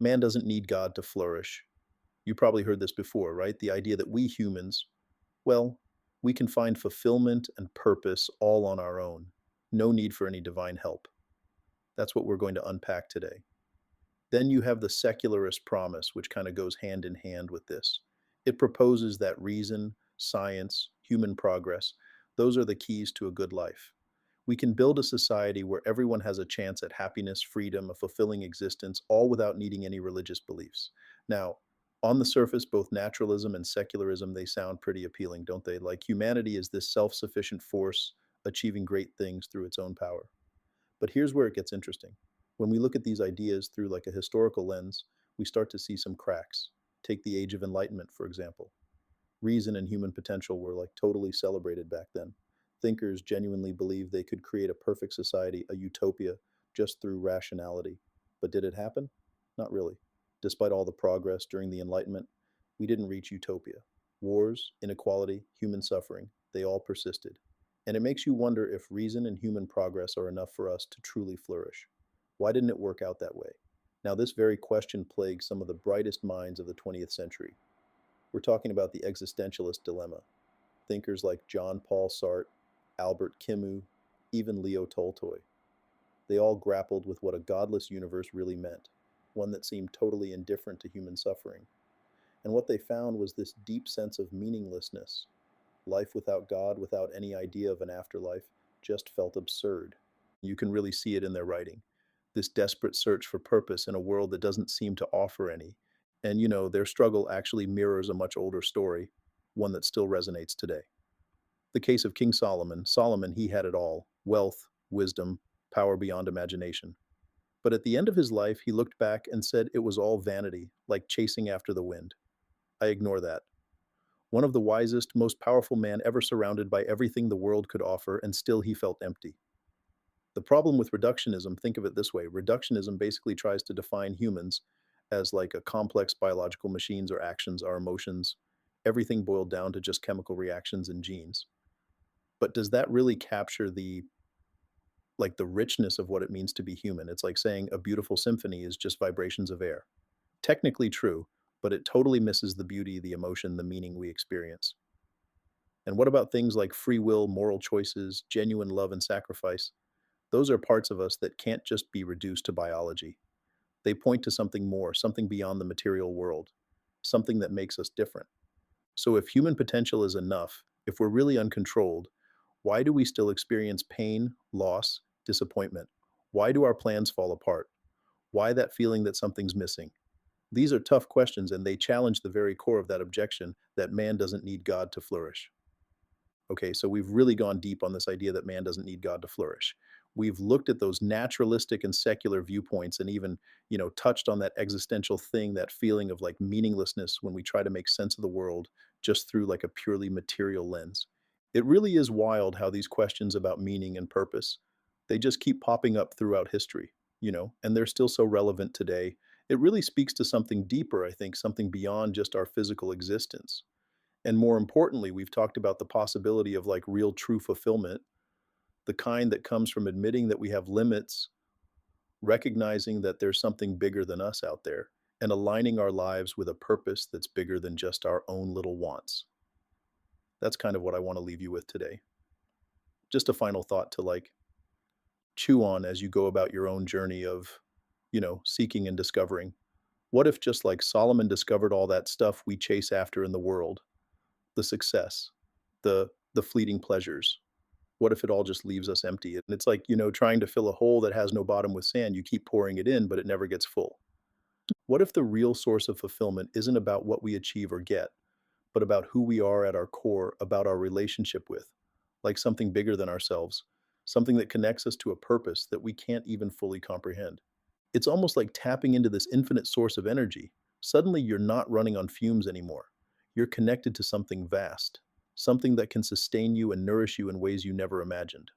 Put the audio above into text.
Man doesn't need God to flourish. You probably heard this before, right? The idea that we humans, well, we can find fulfillment and purpose all on our own. No need for any divine help. That's what we're going to unpack today. Then you have the secularist promise, which kind of goes hand in hand with this. It proposes that reason, science, human progress, those are the keys to a good life. We can build a society where everyone has a chance at happiness, freedom, a fulfilling existence, all without needing any religious beliefs. Now, on the surface, both naturalism and secularism, they sound pretty appealing, don't they? Like humanity is this self-sufficient force achieving great things through its own power. But here's where it gets interesting. When we look at these ideas through like a historical lens, we start to see some cracks. Take the Age of Enlightenment, for example. Reason and human potential were like totally celebrated back then. Thinkers genuinely believed they could create a perfect society, a utopia, just through rationality. But did it happen? Not really. Despite all the progress during the Enlightenment, we didn't reach utopia. Wars, inequality, human suffering, they all persisted. And it makes you wonder if reason and human progress are enough for us to truly flourish. Why didn't it work out that way? Now, this very question plagues some of the brightest minds of the 20th century. We're talking about the existentialist dilemma. Thinkers like John Paul Sartre, Albert Camus, even Leo Tolstoy. They all grappled with what a godless universe really meant, one that seemed totally indifferent to human suffering. And what they found was this deep sense of meaninglessness. Life without God, without any idea of an afterlife, just felt absurd. You can really see it in their writing. This desperate search for purpose in a world that doesn't seem to offer any. And, their struggle actually mirrors a much older story, one that still resonates today. The case of King Solomon. Solomon, he had it all: wealth, wisdom, power beyond imagination. But at the end of his life, he looked back and said it was all vanity, like chasing after the wind. I ignore that. One of the wisest, most powerful man ever, surrounded by everything the world could offer, and still he felt empty. The problem with reductionism, think of it this way: reductionism basically tries to define humans as like a complex biological machines or actions, our emotions, everything boiled down to just chemical reactions and genes. But does that really capture the richness of what it means to be human? It's like saying a beautiful symphony is just vibrations of air. Technically true, but it totally misses the beauty, the emotion, the meaning we experience. And what about things like free will, moral choices, genuine love and sacrifice? Those are parts of us that can't just be reduced to biology. They point to something more, something beyond the material world, something that makes us different. So if human potential is enough, if we're really uncontrolled, why do we still experience pain, loss, disappointment? Why do our plans fall apart? Why that feeling that something's missing? These are tough questions, and they challenge the very core of that objection that man doesn't need God to flourish. Okay, so we've really gone deep on this idea that man doesn't need God to flourish. We've looked at those naturalistic and secular viewpoints and even, touched on that existential thing, that feeling of like meaninglessness when we try to make sense of the world just through like a purely material lens. It really is wild how these questions about meaning and purpose, they just keep popping up throughout history, and they're still so relevant today. It really speaks to something deeper, I think, something beyond just our physical existence. And more importantly, we've talked about the possibility of like real true fulfillment, the kind that comes from admitting that we have limits, recognizing that there's something bigger than us out there, and aligning our lives with a purpose that's bigger than just our own little wants. That's kind of what I want to leave you with today. Just a final thought to like chew on as you go about your own journey of, seeking and discovering. What if just like Solomon discovered all that stuff we chase after in the world, the success, the fleeting pleasures? What if it all just leaves us empty? And it's like, trying to fill a hole that has no bottom with sand. You keep pouring it in, but it never gets full. What if the real source of fulfillment isn't about what we achieve or get, but about who we are at our core, about our relationship with, like something bigger than ourselves, something that connects us to a purpose that we can't even fully comprehend? It's almost like tapping into this infinite source of energy. Suddenly, you're not running on fumes anymore. You're connected to something vast, something that can sustain you and nourish you in ways you never imagined.